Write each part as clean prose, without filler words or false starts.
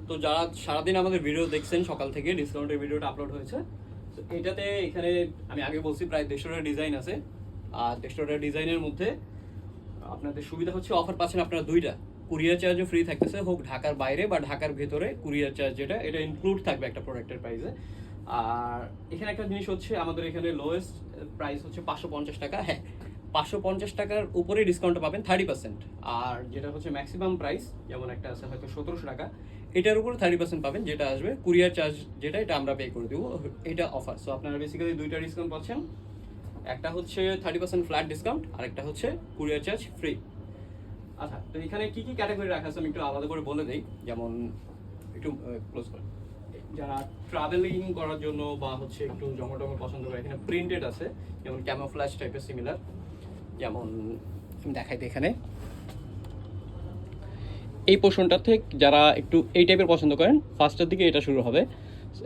তো যারা সারাদিন আমাদের ভিডিও দেখছেন সকাল থেকে ডিসকাউন্টের ভিডিওটা আপলোড হয়েছে, তো এটাতে এখানে আমি আগে বলছি প্রায় 150টা ডিজাইন আছে। আর 150টা ডিজাইনের মধ্যে আপনাদের সুবিধা হচ্ছে অফার পাচ্ছেন আপনারা দুইটা, কুরিয়ার চার্জও ফ্রি থাকতেছে, হোক ঢাকার বাইরে বা ঢাকার ভেতরে কুরিয়ার চার্জ যেটা এটা ইনক্লুড থাকবে একটা প্রোডাক্টের প্রাইসে। আর এখানে একটা জিনিস হচ্ছে আমাদের এখানে লোয়েস্ট প্রাইস হচ্ছে 550 টাকা। হ্যাঁ, 550 টাকার উপরে ডিসকাউন্ট পাবেন 30%। আর যেটা হচ্ছে ম্যাক্সিমাম প্রাইস, যেমন একটা আছে হয়তো 1700 টাকা, এটার উপরে 30% পাবেন, যেটা আসবে কুরিয়ার চার্জ যেটা এটা আমরা পে করে দেবো। এটা অফার। সো আপনারা বেসিক্যালি দুইটা ডিসকাউন্ট পাচ্ছেন, একটা হচ্ছে 30% ফ্ল্যাট ডিসকাউন্ট আর একটা হচ্ছে কুরিয়ার চার্জ ফ্রি। আচ্ছা, তো এখানে কি কি ক্যাটাগরি রাখা আছে আমি একটু আলাদা করে বলে দিই। যেমন একটু ক্লোজ করে, যারা ট্রাভেলিং করার জন্য বা হচ্ছে একটু জমটমে পছন্দ করে, এখানে প্রিন্টেড আছে, যেমন ক্যামোফ্ল্যাশ টাইপের সিমিলার। যেমন আমি দেখাই দিই, এখানে এই পোর্শনটা থেকে যারা একটু এই টাইপের পছন্দ করেন ফার্স্টের দিকে এটা শুরু হবে।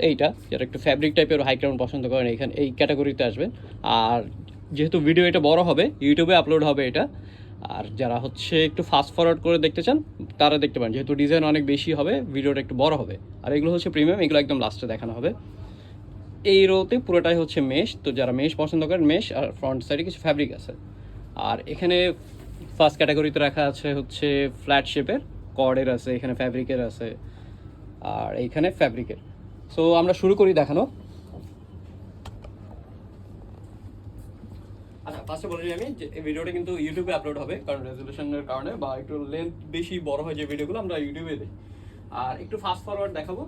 এইটা যারা একটু ফ্যাব্রিক টাইপের হাই ক্রাউন পছন্দ করেন এখানে এই ক্যাটাগরিতে আসবেন। আর যেহেতু ভিডিও এটা বড় হবে, ইউটিউবে আপলোড হবে এটা। আর যারা হচ্ছে একটু ফাস্ট ফরওয়ার্ড করে দেখতে চান তারা দেখতে পারেন, যেহেতু ডিজাইন অনেক বেশি হবে ভিডিওটা একটু বড় হবে। আর এগুলো হচ্ছে প্রিমিয়াম, এগুলো একদম লাস্টে দেখানো হবে। এই রোতে পুরোটাই হচ্ছে মেশ, তো যারা মেশ পছন্দ করেন মেশ, আর ফ্রন্ট সাইডে কিছু ফ্যাব্রিক আছে। আর এখানে ফার্স্ট ক্যাটাগরিতে রাখা আছে হচ্ছে ফ্ল্যাট শেপের, কর্ডের আছে, এখানে ফ্যাব্রিকের আছে, আর এইখানে ফ্যাব্রিকের। সো আমরা শুরু করি দেখানো। আচ্ছা, ফার্স্টে বলে দিই আমি যে এই ভিডিওটা কিন্তু ইউটিউবে আপলোড হবে, কারণ রেজলিউশনের কারণে বা একটু লেন্থ বেশি বড় হয় যে ভিডিওগুলো আমরা ইউটিউবে দিই। আর একটু ফাস্ট ফরওয়ার্ড দেখাবো,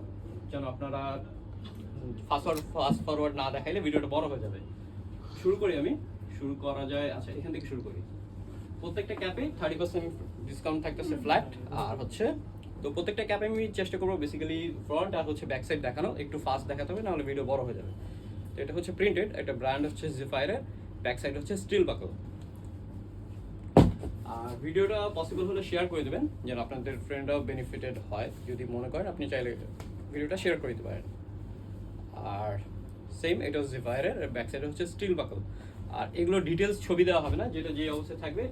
যেন আপনারা ফাস্ট ফরওয়ার্ড না দেখাইলে ভিডিওটা বড় হয়ে যাবে। শুরু করি আমি, শুরু করা যায়। আচ্ছা, এখান থেকে শুরু করি। প্রত্যেকটা ক্যাপে 30% ডিসকাউন্ট থাকতেছে ফ্ল্যাট। আর হচ্ছে তো প্রত্যেকটা ক্যাপে আমি চেষ্টা করবো বেসিক্যালি ফ্রন্ট আর হচ্ছে ব্যাক সাইড দেখানো, একটু ফাস্ট দেখাতে হবে, নাহলে ভিডিও বড় হয়ে যাবে। তো এটা হচ্ছে প্রিন্টেড, একটা ব্র্যান্ড হচ্ছে জিফায়ারের, ব্যাক সাইড হচ্ছে স্টিল বাকল। আর ভিডিওটা পসিবল হলে শেয়ার করে দেবেন, যেন আপনাদের ফ্রেন্ডরাও বেনিফিটেড হয়। যদি মনে করেন আপনি চাইলে ভিডিওটা শেয়ার করে দিতে পারেন। আর সেম এটা জিফায়ারের, ব্যাক সাইড হচ্ছে স্টিল বাকল। আর এগুলো ডিটেলস ছবি দেওয়া হবে না, যেটা যে অবস্থায় থাকবে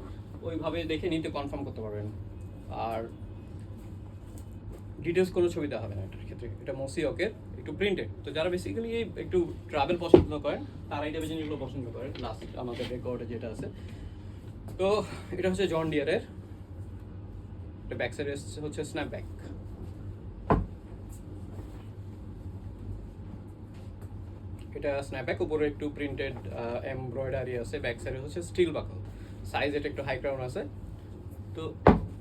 ওইভাবে দেখে নিতে কনফার্ম করতে পারবেন। আর ডিটেলস কোনো ছবি দেওয়া হবে না এটার ক্ষেত্রে। এটা মোসি ওকে, একটু প্রিন্টেড। তো যারা বেসিক্যালি একটু ট্রাভেল পছন্দ করেন তারা এই টাইপের জিনিসগুলো পছন্দ করেন। লাস্ট আমাদের রেকর্ডে যেটা আছে, তো এটা হচ্ছে জন ডিয়ারের, এটা ব্যাক সাইড হচ্ছে স্ন্যাপব্যাক। এটা স্ন্যাপব্যাক, উপরে একটু প্রিন্টেড এমব্রয়ডারি আছে, ব্যাক সাইডে হচ্ছে স্টিল বাকল। সাইজ এটা একটু হাই ক্রাউন আছে। তো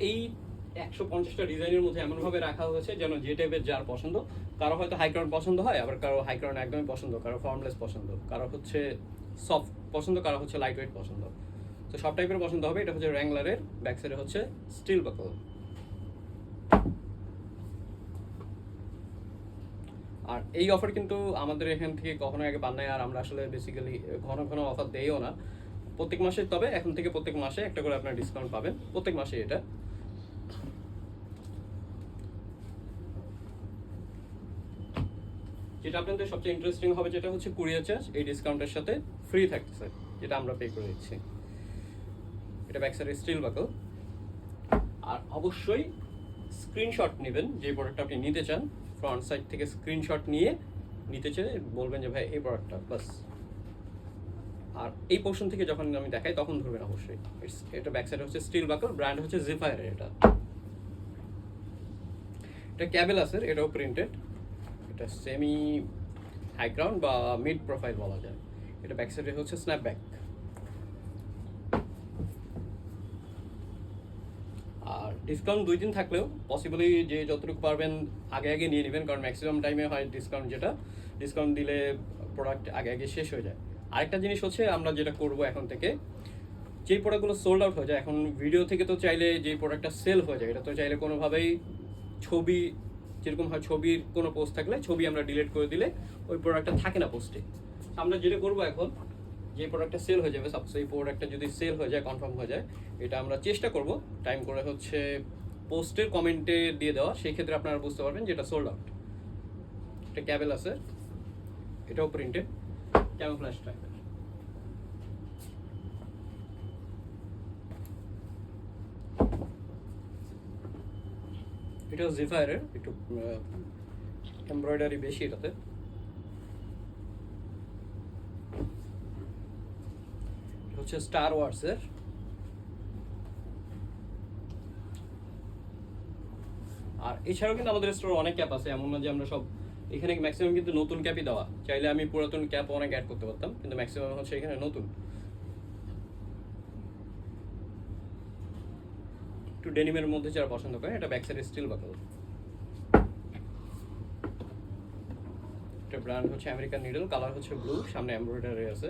এই 150টা ডিজাইনের মধ্যে এমনভাবে রাখা হয়েছে যেন যে টাইপের যার পছন্দ। কারো হয়তো হাই ক্রাউন পছন্দ হয়, আবার কারো হাই ক্রাউন একদমই পছন্দ, কারো ফর্মলেস পছন্দ, কারো হচ্ছে সফট পছন্দ, কারো হচ্ছে লাইট ওয়েট পছন্দ। তো সব টাইপের পছন্দ হবে। এটা হচ্ছে র্যাংলারের, ব্যাক সাইডে হচ্ছে স্টিল বাকল। আর এই অফার কিন্তু আমাদের এখান থেকে কখনো আগে পান নাই, আর আমরা আসলে বেসিক্যালি ঘন ঘন অফার দেইও না প্রত্যেক মাসে। তবে এখন থেকে প্রত্যেক মাসে একটা করে আপনার ডিসকাউন্ট পাবেন, প্রত্যেক মাসে। এটা যেটা আপনাদের সবচেয়ে ইন্টারেস্টিং হবে যেটা হচ্ছে কুরিয়ার চার্জ এই ডিসকাউন্টের সাথে ফ্রি থাকতেছে, যেটা আমরা পে করে দিচ্ছি। এটা ব্যাক সাইডে স্টিল বাকল। আর অবশ্যই স্ক্রিনশট নেবেন যে প্রোডাক্টটা আপনি নিতে চান। ফ্রন্ট সাইড থেকে স্ক্রিনশট নিয়ে নিতে চাই বলবেন যে ভাই এই প্রোডাক্টটা বাস। আর এই পোর্শন থেকে যখন আমি দেখাই তখন ধরবেন অবশ্যই। এটা ব্যাক সাইড হচ্ছে স্টিল বাকল, ব্র্যান্ড হচ্ছে জিফায়ারের। এটা ক্যাবেলাসের, এটাও প্রিন্টেড। এটা সেমি হাই গ্রাউন্ড বা মিড প্রোফাইল বলা যায়। এটা ব্যাক সাইডে হচ্ছে স্ন্যাপব্যাক। আর ডিসকাউন্ট 2 দিন থাকলেও পসিবলি যে যতটুকু পারবেন আগে আগে নিয়ে নেবেন, কারণ ম্যাক্সিমাম টাইমে হয় ডিসকাউন্ট, যেটা ডিসকাউন্ট দিলে প্রোডাক্ট আগে আগে শেষ হয়ে যায়। আরেকটা জিনিস হচ্ছে আমরা যেটা করব এখন থেকে, যেই প্রোডাক্টগুলো সোল্ড আউট হয়ে যায়, এখন ভিডিও থেকে তো চাইলে যেই প্রোডাক্টটা সেল হয়ে যায় এটা তো চাইলে কোনোভাবেই ছবি, যেরকম হয় ছবির কোনো পোস্ট থাকলে ছবি আমরা ডিলিট করে দিলে ওই প্রোডাক্টটা থাকে না পোস্টে। আমরা যেটা করবো এখন, যে প্রোডাক্টটা সেল হয়ে যাবে, সাপোজ এই প্রোডাক্টটা যদি সেল হয়ে যায়, কনফার্ম হয়ে যায়, এটা আমরা চেষ্টা করব টাইম করে হচ্ছে পোস্টের কমেন্টে দিয়ে দেওয়া। সেই ক্ষেত্রে আপনারা বুঝতে পারবেন যে এটা সোল্ড আউট। এটা ক্যাবেল আছে, এটাও প্রিন্টেড, ক্যামোফ্ল্যাশ টাইপের। এটা জিফায়ারের একটু এমব্রয়ডারি বেশি এটাতে। হচ্ছে স্টার ওয়ার্সের। আর এছাড়াও কিন্তু আমাদের স্টোরে অনেক ক্যাপ আছে, এমন না যে আমরা সব, এখানে ম্যাক্সিমাম কিন্তু নতুন ক্যাপই দেওয়া। চাইলে আমি পুরাতন ক্যাপ অনেক অ্যাড করতে পারতাম, কিন্তু ম্যাক্সিমাম হচ্ছে এখানে নতুন। একটু ডেনিমের মধ্যে যারা পছন্দ করে, এটা ব্যাক সাইড স্টিল বাকল। এটা ব্র্যান্ড হচ্ছে আমেরিকান নিডল, কালার হচ্ছে ব্লু, সামনে এমব্রয়ডারি আছে।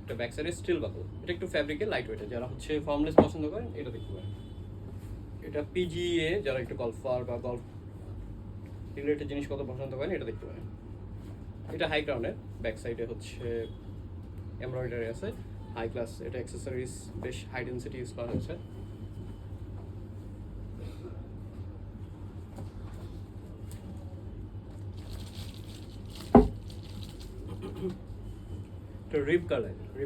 এটা ব্যাক সাইড স্টিল বাকল। এটা একটু ফ্যাব্রিকের লাইট ওয়েট, যারা হচ্ছে ফর্মলেস পছন্দ করেন এটা দেখতে পারেন। এটা পিজিএ, যারা একটু গলফার বা গলফ রিলেটেড জিনিস কত পছন্দ করেন এটা দেখতে পারেন। এটা হাই ক্রাউনের, ব্যাক সাইডে হচ্ছে এমব্রয়ডারি আছে, হাই ক্লাস। এটা অ্যাক্সেসরিজ বেশ হাই ডেন্সিটি ইউজ করা হয়েছে। এটা রিপ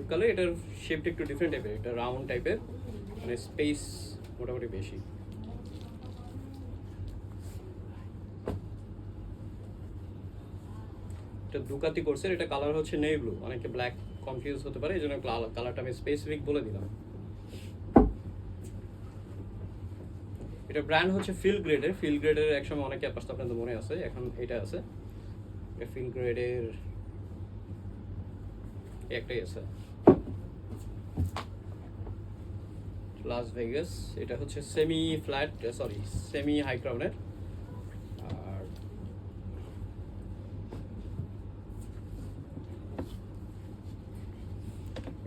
কালার, এটার শেপটা একটু ডিফারেন্ট টাইপের, এটা রাউন্ড টাইপের, মানে স্পেস মোটামুটি বেশি। এটা দুকাতি কোর্সের, এটা কালার হচ্ছে নেভি ব্লু, অনেকে ব্ল্যাক কনফিউজ হতে পারে, এই জন্য কালারটা আমি স্পেসিফিক বলে দিলাম। এটা ব্র্যান্ড হচ্ছে ফিল গ্রেডের একসময় অনেক ক্যাপ আসতো, আপনাদের মনে আছে, এখন এটা আছে। এটা ফিল গ্রেডের একটাই আছে, লাস ভেগাস। এটা হচ্ছে সেমি হাই ক্রাউনের। আর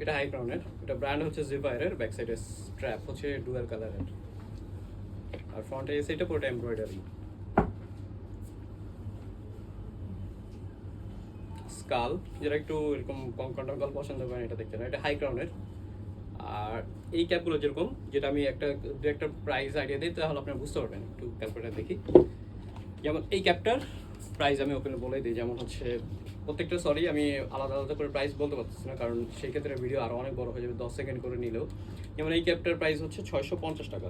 এটা হাই ক্রাউনের, এটা ব্র্যান্ড হচ্ছে জিফায়ারের, ব্যাক সাইডে স্ট্র্যাপ হচ্ছে ডুয়াল কালারের, আর ফ্রন্টে এসে এটা পুরোটা এমব্রয়ডারি। স্কাল, যারা একটু এরকম কঙ্কন টঙ্কল পছন্দ করেন এটা দেখতে না, এটা হাই ক্রাউনের। আর এই ক্যাপগুলো যেরকম, যেটা আমি একটা প্রাইস আইডিয়া দিই তাহলে আপনারা বুঝতে পারবেন। একটু ক্যালকুলেটার দেখি, যেমন এই ক্যাপটার প্রাইস আমি ওপেনে বলে দিই, যেমন হচ্ছে প্রত্যেকটা আমি আলাদা আলাদা করে প্রাইস বলতে পারতেছি না, কারণ সেই ক্ষেত্রে ভিডিও আরও অনেক বড় হয়ে যাবে 10 সেকেন্ড করে নিলেও। যেমন এই ক্যাপটার প্রাইস হচ্ছে 650 টাকা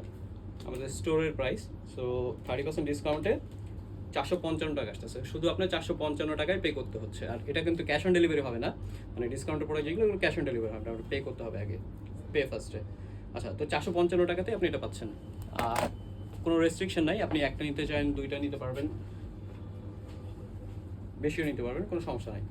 আমাদের স্টোরের প্রাইস। সো 30% ডিসকাউন্টে 455 টাকা আসতেছে, শুধু আপনার 455 টাকায় পে করতে হচ্ছে। আর এটা কিন্তু ক্যাশ অন ডেলিভারি হবে না, মানে ডিসকাউন্টের পরে যেগুলো ক্যাশ অন ডেলিভারি হবে, আপনার পে করতে হবে আগে, পে ফার্স্টে। আচ্ছা, তো 455 টাকাতে আপনি এটা পাচ্ছেন। আর কোনো রেস্ট্রিকশন নাই, আপনি একটা নিতে চান, দুইটা নিতে পারবেন, বেশিও নিতে পারবেন, কোনো সমস্যা নাই।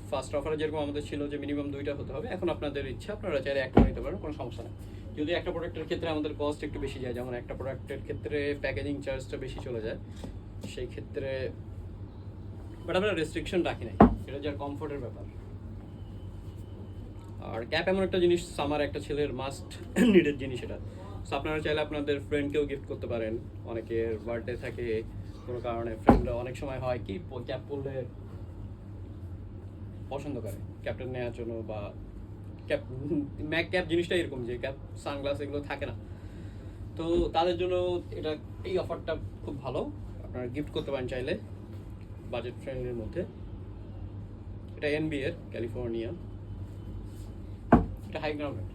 ফার্স্ট অফারে যেরকম আমাদের ছিল যে মিনিমাম 2টা হতে হবে, এখন আপনাদের ইচ্ছা, আপনারা চাইলে একটা নিতে পারবেন, কোনো সমস্যা নেই। যদি একটা প্রোডাক্টের ক্ষেত্রে আমাদের কস্ট একটু বেশি যায়, যেমন একটা প্রোডাক্টের ক্ষেত্রে প্যাকেজিং চার্জটা বেশি চলে যায়, সেই ক্ষেত্রে বাট আমরা রেস্ট্রিকশন রাখি নাই, এটা যার কমফোর্টের ব্যাপার। আর ক্যাপ এমন একটা জিনিস, সামার একটা ছেলের মাস্ট নিডেড জিনিস এটা। সো আপনারা চাইলে আপনাদের ফ্রেন্ডকেও গিফট করতে পারেন, অনেকের বার্থডে থাকে কোনো কারণে, ফ্রেন্ডরা অনেক সময় হয় কি ক্যাপ পরলে পছন্দ করে ক্যাপটা নেওয়ার জন্য, বা ক্যাপ ম্যাক ক্যাপ জিনিসটা এরকম যে ক্যাপ সানগ্লাস এগুলো থাকে না, তো তাদের জন্য এটা, এই অফারটা খুব ভালো, আপনারা গিফট করতে পারেন চাইলে বাজেট ফ্রেন্ডলির মধ্যে। এটা এনবিএর ক্যালিফোর্নিয়া, এটা হাই গ্রাউন্ডের।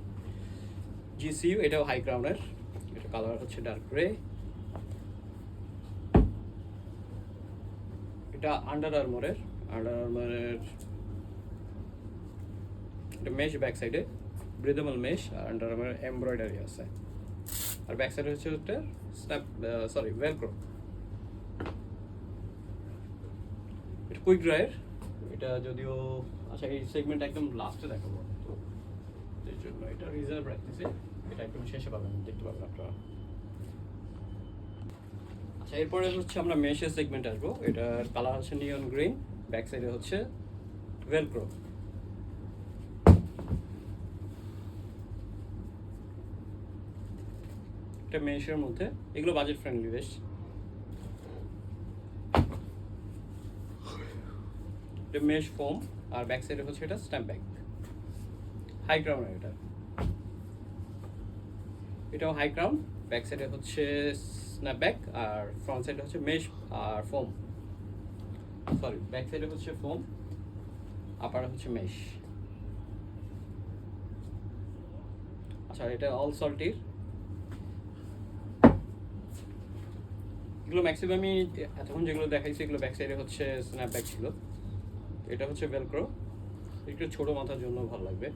জিসিইউ, এটাও হাই গ্রাউন্ডের, এটা কালার হচ্ছে ডার্ক গ্রে। এটা আন্ডার আর্মারের এটা মেশ, ব্যাক সাইডে ব্রিদেবল মেশ, আর আন্ডার আর্মারের এমব্রয়ডারি আছে। আর ব্যাক সাইডে হচ্ছে ওটা ভেলক্রো। এটা কুইক ড্রায়ার, এটা যদিও, আচ্ছা এই সেগমেন্ট একদম লাস্টে দেখাবো, তো এই জন্য এটা রিজার্ভ রাখতেছি, এটা একদম শেষে পাবেন, দেখতে পাবেন আপনারা। আচ্ছা, এরপরে হচ্ছে আমরা মেশের সেগমেন্ট আসবো। এটার কালার হচ্ছে নিয়ন গ্রিন, ব্যাক সাইডে হচ্ছে ভেলক্রো। এটা মেশের মধ্যে, এগুলো বাজেট ফ্রেন্ডলি বেশ। এটা মেশ ফোম, আর ব্যাক সাইডে হচ্ছে এটা স্ট্যাম্প ব্যাগ, হাই ক্রাউন। এটাও হাই ক্রাউন, ব্যাক সাইডে হচ্ছে স্ন্যাপব্যাক, আর ফ্রন্ট সাইডে হচ্ছে মেশ আর ফোম, ব্যাক সাইডে হচ্ছে ফোম, আপারে হচ্ছে মেশ। আচ্ছা, এটা অল সল্টির, এগুলো ম্যাক্সিমামই এতক্ষণ যেগুলো দেখাইছি এগুলো ব্যাক সাইডে হচ্ছে স্ন্যাপব্যাক ছিল, এটা হচ্ছে ভেলক্রো, একটু ছোট মাথার জন্য ভালো লাগবে।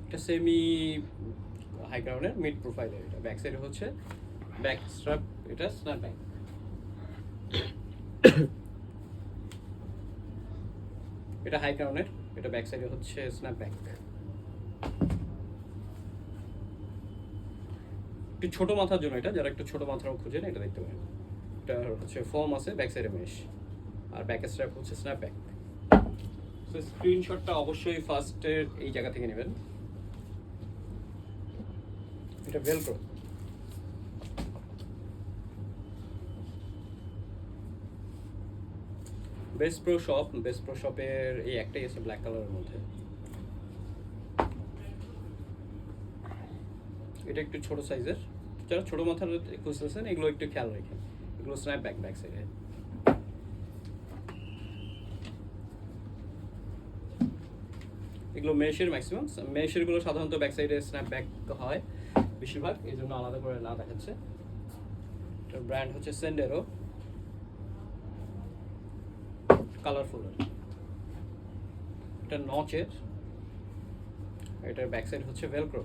এটা সেমি হাই ক্রাউনের মিড প্রোফাইলের, এটা ব্যাক সাইডে হচ্ছে ব্যাক স্ট্র্যাপ, এটা স্ন্যাপব্যাক। এটা হাই ক্রাউনের, এটা ব্যাক সাইডে হচ্ছে স্ন্যাপব্যাক। একটু ছোট মাথার জন্য এটা, যারা একটু ছোট মাথাও খুঁজেন এটা দেখতে পারেন। এটা হচ্ছে ফোম আছে, ব্যাক সাইডে মেশ, আর ব্যাক স্ট্র্যাপ হচ্ছে স্ন্যাপব্যাক। সো স্ক্রিনশটটা অবশ্যই ফার্স্টের এই জায়গা থেকে নেবেন। এটা ভেলক্রো। বেস্ট প্রো শপের এই একটাই আছে ব্ল্যাক কালারের মধ্যে। এটা একটু ছোট সাইজের, যারা ছোট মাথার খুঁজতেছেন এগুলো একটু খেয়াল রাখেন, এগুলো স্ন্যাপব্যাক ব্যাক সাইডে। এগুলো মেশের ম্যাক্সিমাম, মেশেরগুলো সাধারণত ব্যাক সাইডে স্ন্যাপব্যাক হয় বেশিরভাগ, এই জন্য আলাদা করে না দেখাচ্ছে। এটার ব্র্যান্ড হচ্ছে সেন্ডেরো, কালারফুল। এটা নচের, এটার ব্যাক সাইড হচ্ছে ভেলক্রো।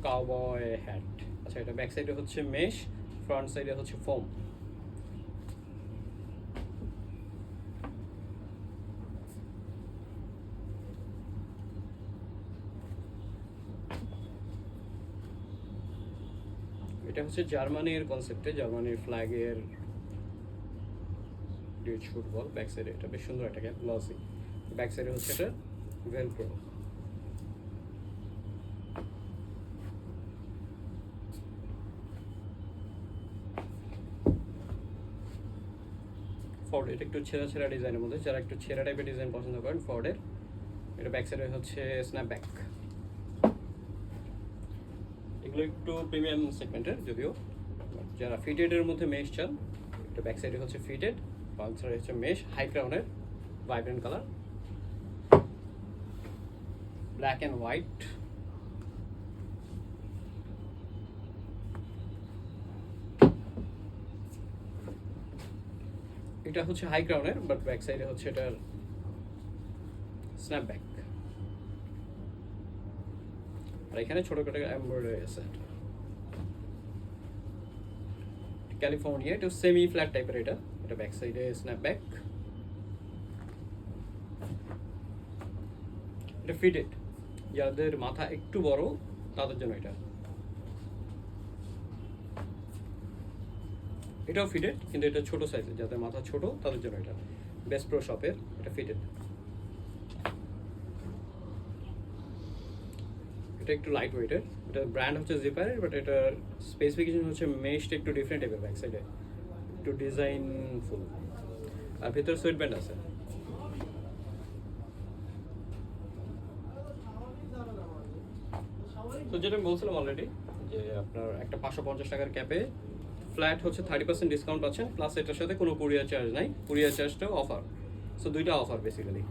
কাউবয় হ্যাট, আচ্ছা এটা ব্যাক সাইডে হচ্ছে মেশ, ফ্রন্ট সাইডে হচ্ছে ফোম। এটা হচ্ছে জার্মানির কনসেপ্টে, জার্মানির ফ্ল্যাগের ডিউচ ফুটবল। ব্যাক সাইডে এটা বেশ সুন্দর একটা গ্লসি, ব্যাক সাইডে হচ্ছে এটা ভেলক্রো। ফোর্ড, এটা একটু ছেঁড়া ছেঁড়া ডিজাইনের মধ্যে, যারা একটু ছেঁড়া টাইপের ডিজাইন পছন্দ করেন ফোর্ডের, এটা ব্যাক সাইডে হচ্ছে স্ন্যাপব্যাক। এগুলো একটু প্রিমিয়াম সেগমেন্টের যদিও, যারা ফিটেডের মধ্যে মেশ চান, এটা ব্যাক সাইডে হচ্ছে ফিটেড, ফ্রন্ট সাইডে হচ্ছে মেশ, হাই ক্রাউনের vibrant colour, black and white. এটা হচ্ছে হাই ক্রাউনের, বাট ব্যাক সাইডে হচ্ছে এটার স্ন্যাপব্যাক, আর এখানে ছোটখাটো এমব্রয়ডারি আছে। ক্যালিফোর্নিয়া, এটা সেমি ফ্ল্যাট টাইপের, এটা এটা ব্যাক সাইডে স্ন্যাপব্যাক। এটা ফিটেড, যাদের মাথা একটু বড় তাদের জন্য এটা। এটাও ফিটেড, কিন্তু এটা ছোট সাইজের, যাদের মাথা ছোট তাদের জন্য এটা। বেস্ট প্রো শপের এটা ফিটেড। এটা একটু লাইট ওয়েটের, এটা ব্র্যান্ড হচ্ছে জিপারের, বাট এটার স্পেসিফিকেশন হচ্ছে মেশটা একটু ডিফারেন্ট টাইপের, ব্যাক সাইডে একটু ডিজাইনফুল, আর ভিতরে সুইট ব্যান্ড আছে। তো যেটা আমি বলছিলাম অলরেডি, যে আপনার একটা 550 টাকার ক্যাপে ফ্ল্যাট হচ্ছে 30% ডিসকাউন্ট পাচ্ছেন, প্লাস এটার সাথে কোনো কুরিয়ার চার্জ নাই, কুরিয়ার চার্জটাও অফার। সো দুইটা অফার বেসিক্যালি।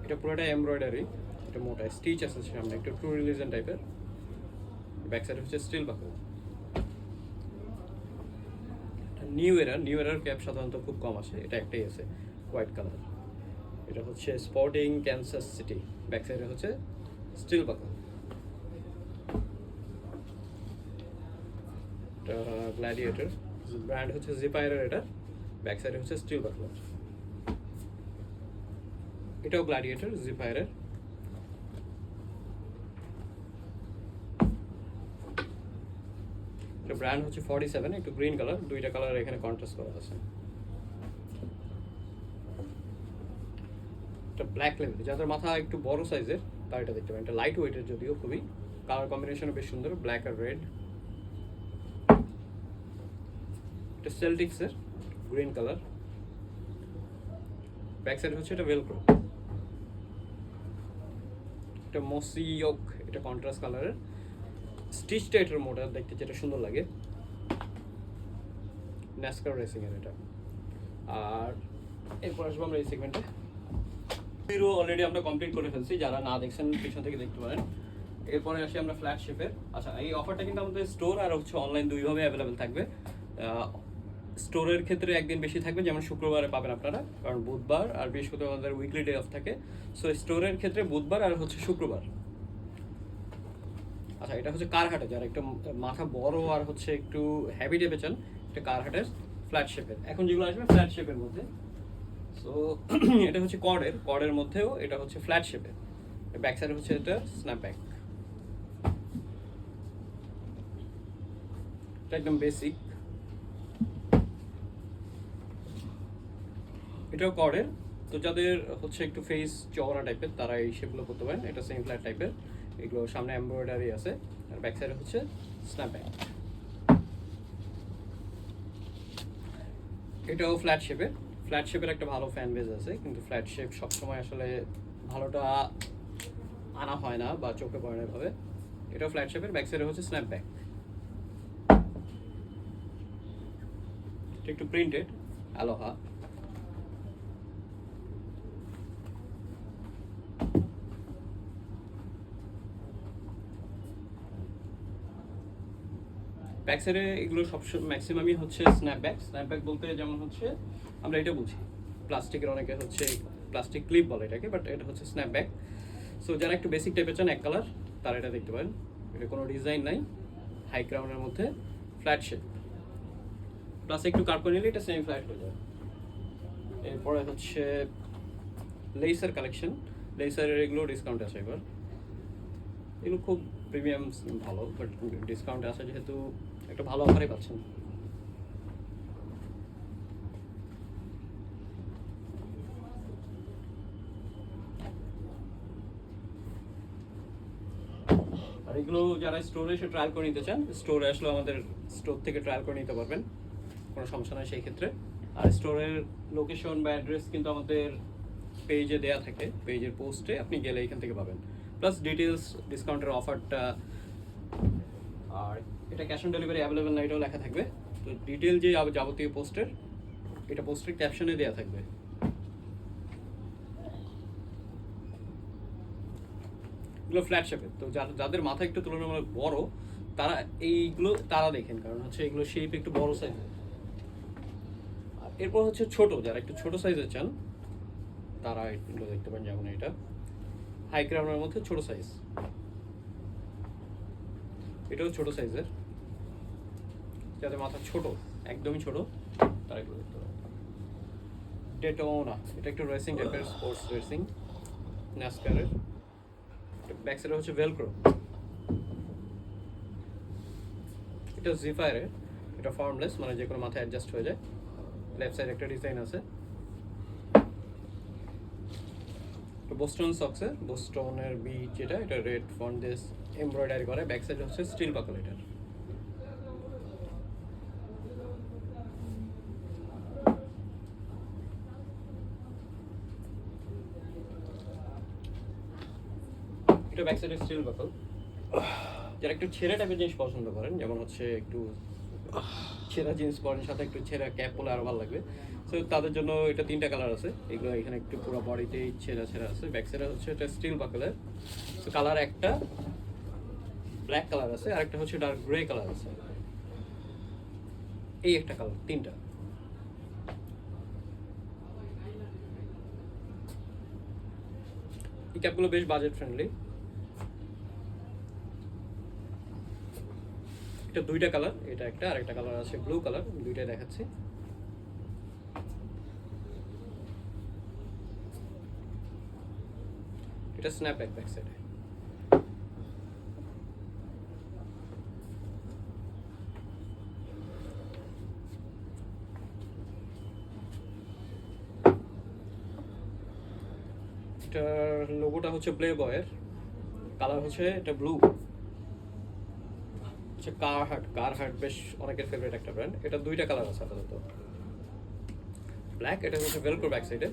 এটা পুরোটা এমব্রয়ডারি, এটা মোটা স্টিচ আছে সামনে, একটু ট্রু রিলিজন টাইপের। ব্যাক সাইড হচ্ছে স্টিল বাকল। নিউ এরার ক্যাপ সাধারণত খুব কম আসে, এটা একটাই আছে হোয়াইট কালার। এটা হচ্ছে স্পোর্টিং ক্যানসাস সিটি, ব্যাক সাইডে হচ্ছে স্টিল বাকল। এটা গ্ল্যাডিয়েটর, ব্র্যান্ড হচ্ছে জিপায়ারের, এটা ব্যাক সাইডে হচ্ছে স্টিল বাকল। এটাও গ্ল্যাডিয়েটর জিপায়ারের। এটা ব্র্যান্ড হচ্ছে 47, একটু গ্রিন কালার, দুইটা কালার এখানে কন্ট্রাস্ট করা আছে। এটা ব্ল্যাক লেভেল, যাদের মাথা একটু বড় সাইজের তার এটা দেখতে পারেন। এটা লাইট ওয়েটের যদিও, খুবই কালার কম্বিনেশনও বেশ সুন্দর, ব্ল্যাক আর রেড। এটা সেলটিক্সের গ্রিন কালার, ব্যাক সাইড হচ্ছে এটা ভেলক্রো। এটা মসিওক, এটা কন্ট্রাস্ট কালারের, স্টিচটা এটার মোটা দেখতে যেটা সুন্দর লাগে। ন্যাসকার রেসিং এর এটা। আর এরপর আসবো আমরা এই সেগমেন্টে। হিরো অলরেডি আমরা কমপ্লিট করে ফেলছি, যারা না দেখছেন পিছন থেকে দেখতে পারেন। এরপরে আসি আমরা ফ্ল্যাট শেপের। আচ্ছা, এই অফারটা কিন্তু আমাদের স্টোর আর হচ্ছে অনলাইন দুইভাবে অ্যাভেলেবেল থাকবে। স্টোরের ক্ষেত্রে একদিন বেশি থাকবে, যেমন শুক্রবারে পাবেন আপনারা, কারণ বুধবার আর বৃহস্পতিবার আমাদের উইকলি ডে অফ থাকে। সো স্টোরের ক্ষেত্রে বুধবার আর হচ্ছে শুক্রবার। আচ্ছা, এটা হচ্ছে কারহাটে, যারা একটু মাথা বড় আর হচ্ছে একটু হ্যাভি টাইপের চান, এটা কারহাটের ফ্ল্যাট শেপের। এখন যেগুলো আসবে ফ্ল্যাট শেপের মধ্যে। সো এটা হচ্ছে কর্ডের মধ্যেও এটা হচ্ছে ফ্ল্যাট শেপের। ব্যাক সাইড হচ্ছে এটা স্ন্যাপব্যাক, এটা একদম বেসিক। এটাও কর্ডের, তো যাদের হচ্ছে একটু ফেস চওড়া টাইপের তারা এই শেপগুলো করতে পারেন। এটা সেমি ফ্ল্যাট টাইপের, এগুলো সামনে এমব্রয়ডারি আছে, আর ব্যাক সাইডে হচ্ছে স্ন্যাপব্যাক। এটাও ফ্ল্যাট শেপের একটা ভালো ফ্যান বেজ আছে, কিন্তু ফ্ল্যাট শেপ সবসময় আসলে ভালোটা আনা হয় না বা চোখে পড়ে না এভাবে। এটাও ফ্ল্যাট শেপের, ব্যাক সাইডে হচ্ছে স্ন্যাপব্যাক। এটা একটু প্রিন্টেড আলোহা। ব্যাক সাইডে এগুলো সব ম্যাক্সিমামই হচ্ছে স্ন্যাপব্যাক বলতে যেমন হচ্ছে আমরা এটা বুঝি, প্লাস্টিকের অনেকে হচ্ছে প্লাস্টিক ক্লিপ বলে এটাকে, বাট এটা হচ্ছে স্ন্যাপব্যাক। সো যারা একটু বেসিক টাইপের চান এক কালার, তারা এটা দেখতে পারেন। এটা কোনো ডিজাইন নাই, হাই ক্রাউনের মধ্যে ফ্ল্যাট শেপ, প্লাস একটু কাট করে নিলে এটা সেমি ফ্ল্যাট হয়ে যায়। এরপরে হচ্ছে লেসার কালেকশন। লেসারের এগুলো ডিসকাউন্ট আছে এবার, এগুলো খুব প্রিমিয়াম ভালো, বাট ডিসকাউন্টে আছে যেহেতু একটা ভালো অফারই পাচ্ছেন। আর এগুলো যারা স্টোরে এসে ট্রায়াল করে নিতে চান, স্টোরে আসলে আমাদের স্টোর থেকে ট্রায়াল করে নিতে পারবেন, কোনো সমস্যা নেই সেই ক্ষেত্রে। আর স্টোরের লোকেশন বা অ্যাড্রেস কিন্তু আমাদের পেজে দেয়া থাকে, পেজের পোস্টে আপনি গেলে এখান থেকে পাবেন, প্লাস ডিটেলস, ডিসকাউন্টের অফারটা। আর এটা ক্যাশ অন ডেলিভারি অ্যাভেলেবেল না এটাও লেখা থাকবে। তো ডিটেল যে যাবতীয় পোস্টের, এটা পোস্টের ক্যাপশনে দেওয়া থাকবে। এগুলো ফ্ল্যাট শেপের, তো যাদের মাথা একটু তুলনামূলক বড় তারা এইগুলো দেখেন, কারণ হচ্ছে এগুলো শেপ একটু বড় সাইজের। আর এরপর হচ্ছে ছোট, যারা একটু ছোট সাইজের চান তারা এগুলো দেখতে পারেন, যেমন এটা হাই ক্রাউনের মধ্যে ছোট সাইজ, এটাও ছোট সাইজের। যাদের মাথা ছোট, একদমই ছোট, তারা এগুলো দেখতে পারেন। ডেটোনা, এটা একটু রেসিং টাইপের, স্পোর্টস রেসিং, ন্যাসকারের। ব্যাক সাইডে হচ্ছে ভেলক্রো। এটা জিফায়ারের, এটা ফর্মলেস, মানে যে কোনো মাথায় অ্যাডজাস্ট হয়ে যায়। লেফট সাইড একটা ডিজাইন আছে। বোস্টন সক্সের, বোস্টনের বিট যেটা, এটা রেড ফন্ট দিয়ে এমব্রয়ডারি করে। ব্যাক সাইড হচ্ছে স্টিল বাকল এটার। এটা ব্যাক সাইডে স্টিল বাকল। যারা একটু ছেঁড়া টাইপের জিনিস পছন্দ করেন, যেমন হচ্ছে একটু ছেঁড়া জিন্স পরেন সাথে একটু ছেঁড়া ক্যাপ পরলে আরো ভালো লাগবে, সো তাদের জন্য এটা 3টা কালার আছে। এগুলো এখানে একটু পুরো বডিতেই ছেঁড়া আছে। ব্যাক সাইডে হচ্ছে এটা স্টিল বাকলের। সো কালার একটা ব্ল্যাক কালার আছে, আর একটা হচ্ছে ডার্ক গ্রে কালার আছে। এই একটা কালার, 3টা। এই ক্যাপগুলো বেশ বাজেট ফ্রেন্ডলি। এটা 2টা কালার, এটা একটা আর একটা কালার আছে ব্লু কালার, দুইটাই দেখাচ্ছি। এটা স্ন্যাপব্যাক ব্যাক সাইডে। এটার লোগোটা হচ্ছে প্লে বয়ের, কালার হচ্ছে এটা ব্লু। কারহাট বেশ অনেকের ফেভারিট একটা ব্র্যান্ড। এটা 2টা কালার আছে আপাতত, ব্ল্যাক, এটা হচ্ছে ভেলক্রো ব্যাক সাইডে।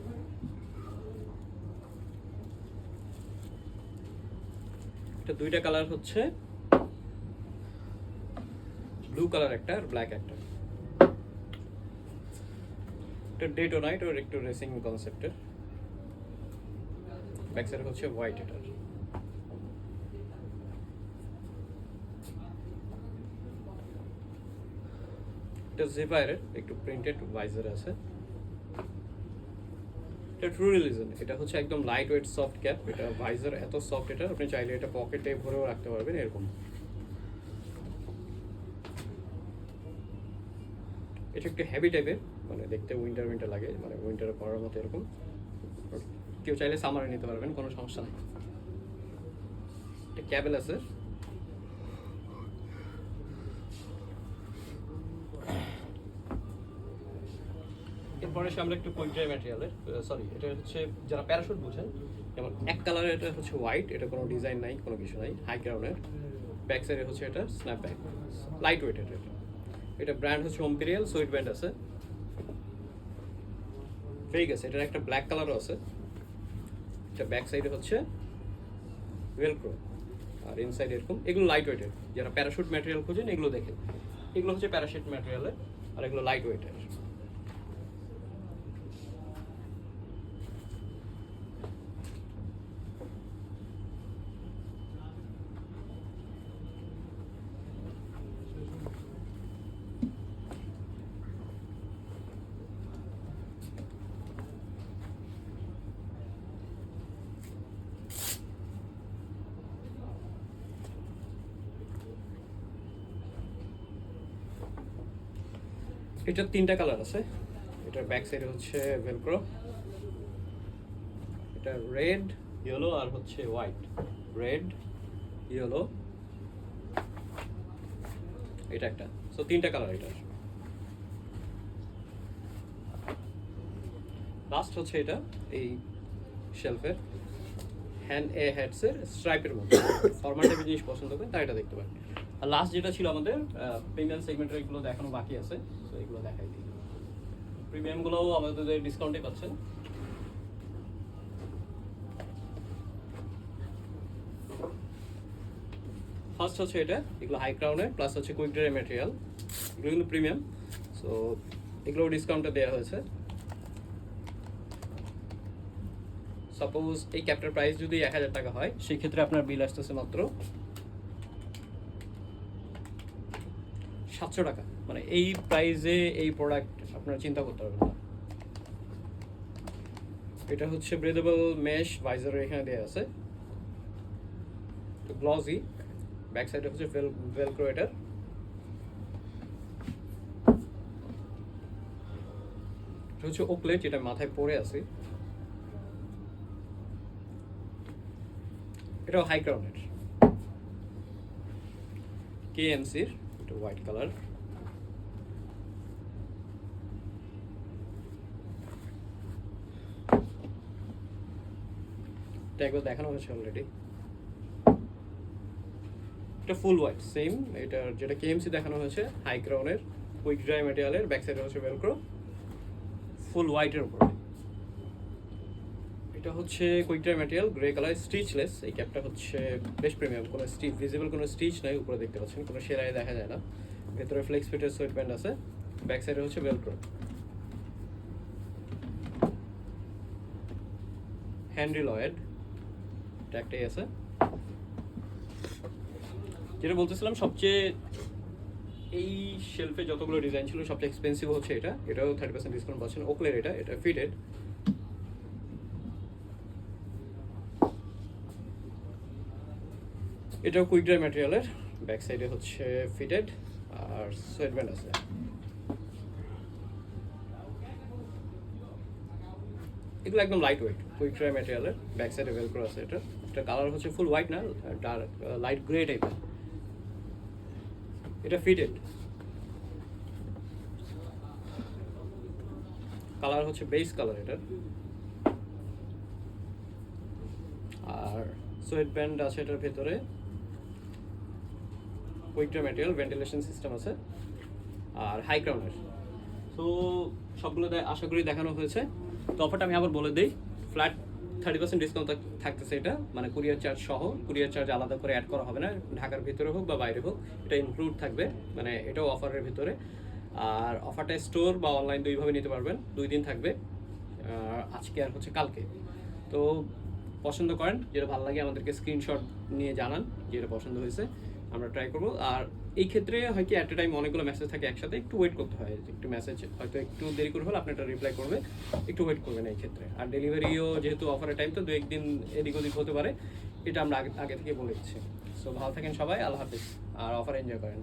এটা 2টা কালার হচ্ছে ব্লু কালার একটা আর ব্ল্যাক একটা। এটা ডেটোনা, এটা একটু রেসিং কনসেপ্টের। ব্যাক সাইড হচ্ছে হোয়াইট এটার। এটা জিপায়ারের একটু প্রিন্টেড ভাইজার আছে। এটা ট্রু রিলিজন, এটা হচ্ছে একদম লাইট ওয়েট সফট ক্যাপ। এটা ভাইজার এত সফট, এটা আপনি চাইলে এটা পকেটে ভরেও রাখতে পারবেন এরকম। এটা একটু হেভি টাইপের, মানে দেখতে উইন্টার উইন্টার লাগে, মানে উইন্টারে পরার মতো এরকম। কেউ চাইলে সামারে নিতে পারবেন, কোনো সমস্যা নেই। এটা ক্যাবেল আছে। এরপরে আমরা একটু কুইক ড্রাই ম্যাটেরিয়ালের, সরি এটা হচ্ছে যারা প্যারাশুট বুঝেন, যেমন এক কালারের, এটা হচ্ছে হোয়াইট, এটা কোনো ডিজাইন নাই, কোনো কিছু নাই, হাই গ্রাউন্ডের। ব্যাক সাইডে হচ্ছে এটা স্ন্যাপব্যাক, লাইট ওয়েট এটা। এটা ব্র্যান্ড হচ্ছে ইম্পেরিয়াল, সুইট ব্যান্ড আছে, ফেক আছে। এটার একটা ব্ল্যাক কালারও আছে। এটা ব্যাক সাইডে হচ্ছে ভেলক্রো, আর ইনসাইড এরকম। এগুলো লাইট ওয়েটের, যারা প্যারাশুট ম্যাটেরিয়াল খুঁজেন এগুলো দেখেন। এগুলো হচ্ছে প্যারাশুট ম্যাটেরিয়ালের, আর এগুলো লাইট ওয়েটের। এটার 3টা কালার আছে। এটার ব্যাক সাইডে হচ্ছে ভেলক্রো, এটা রেড, ইয়েলো আর হচ্ছে হোয়াইট। রেড, ইয়েলো, এটা একটা। সো 3টা কালার এটার। লাস্ট হচ্ছে এটা এই শেলফের হেডসের স্ট্রাইপের মধ্যে। ফরম্যাল টাইপের জিনিস পছন্দ করেন তাই এটা দেখতে পারেন। আর লাস্ট যেটা ছিল আমাদের প্রিমিয়াম সেগমেন্টের, এগুলো দেখানো বাকি আছে, তো এগুলো দেখাই দিই। প্রিমিয়ামগুলোও আমাদের ডিসকাউন্টে পাচ্ছেন। ফার্স্ট হচ্ছে এটা, এগুলো হাই ক্রাউনের, প্লাস হচ্ছে কুইক ড্রাই ম্যাটেরিয়াল, এগুলো কিন্তু প্রিমিয়াম। সো এগুলো ডিসকাউন্টে দেওয়া হয়েছে। সাপোজ এই ক্যাপটার প্রাইস যদি 1000 টাকা হয়, সেই ক্ষেত্রে আপনার বিল আসতেছে মাত্র 700 টাকা। মানে এই প্রাইসে এই প্রোডাক্ট আপনারা চিন্তা করতে পারবেন না। এটা হচ্ছে ব্রেদেবল মেশ ভাইজার, এখানে দেওয়া আছে, তো গ্লসি। ব্যাক সাইডে হচ্ছে ভেলক্রো। এটা হচ্ছে ওকলেট, যেটা মাথায় পরে আছে। এটাও হাই ক্রাউনের, কেএমসির, এটা হোয়াইট কালার। এটা একবার দেখানো হয়েছে অলরেডি। এটা ফুল হোয়াইট সেম, এটা যেটা কেএমসি দেখানো হয়েছে হাই ক্রাউনের, কুইক ড্রাই ম্যাটেরিয়ালের। ব্যাক সাইডে হচ্ছে ভেলক্রো, ফুল হোয়াইটের উপরে। এটা হচ্ছে quick dry material, grey colour, stitchless. এই ক্যাপটা হচ্ছে বেশ প্রিমিয়াম, কোনো স্টিচ ভিজিবল, কোনো স্টিচ নাই। উপরে দেখতে পাচ্ছেন কোনো সেলাই দেখা যায় না। ভেতরে ফ্লেক্স ফিটের সোয়েট ব্যান্ড আছে। ব্যাক সাইডে হচ্ছে ভেলক্রো। হ্যান্ড্রি লয়েড, এটা একটাই আছে। যেটা বলতেছিলাম, সবচেয়ে এই শেলফে যতগুলো ডিজাইন ছিল সবচেয়ে এক্সপেন্সিভ হচ্ছে এটা। এটাও 30% ডিসকাউন্ট পাচ্ছেন। ওকলের এটা ফিটেড। এটাও কুইক ড্রাই ম্যাটেরিয়ালের, ব্যাক সাইডে হচ্ছে ফিটেড আর সোয়েট ব্যান্ড আছে। এগুলো একদম লাইট ওয়েট, কুইক ড্রাই ম্যাটেরিয়ালের। ব্যাক সাইডে ভেলক্রো আছে। এটা কালার হচ্ছে ফুল হোয়াইট না, ডার্ক লাইট গ্রে টাইপের। এটা ফিটেড, কালার হচ্ছে বেস কালার এটার। আর সোয়েট ব্যান্ড আছে এটার ভেতরে। Quick dry material, ventilation system আছে, আর হাই ক্রাউনের। তো সবগুলো আশা করি দেখানো হয়েছে। তো অফারটা আমি আবার বলে দিই, ফ্ল্যাট 30% ডিসকাউন্ট থাকতেছে এটা, মানে কুরিয়ার চার্জ সহ। কুরিয়ার চার্জ আলাদা করে অ্যাড করা হবে না, ঢাকার ভিতরে হোক বা বাইরে হোক, এটা ইনক্লুড থাকবে, মানে এটাও অফারের ভিতরে। আর অফারটা স্টোর বা অনলাইন দুইভাবে নিতে পারবেন, 2 দিন থাকবে, আজকে আর হচ্ছে কালকে। তো পছন্দ করেন, যেটা ভালো লাগে আমাদেরকে স্ক্রিনশট নিয়ে জানান যেটা পছন্দ হয়েছে, আমরা ট্রাই করবো। আর এই ক্ষেত্রে হয় কি, অ্যাট এ টাইম অনেকগুলো মেসেজ থাকে একসাথে, একটু ওয়েট করতে হয়, একটু মেসেজ হয়তো একটু দেরি করে হলে আপনি একটা রিপ্লাই করবে, একটু ওয়েট করবেন এই ক্ষেত্রে। আর ডেলিভারিও যেহেতু অফারের টাইম, তো 2-1 দিন এদিক ওদিক হতে পারে, এটা আমরা আগে থেকে বলে দিচ্ছি। সো ভালো থাকেন সবাই, আল্লাহ হাফিজ, আর অফার এনজয় করেন।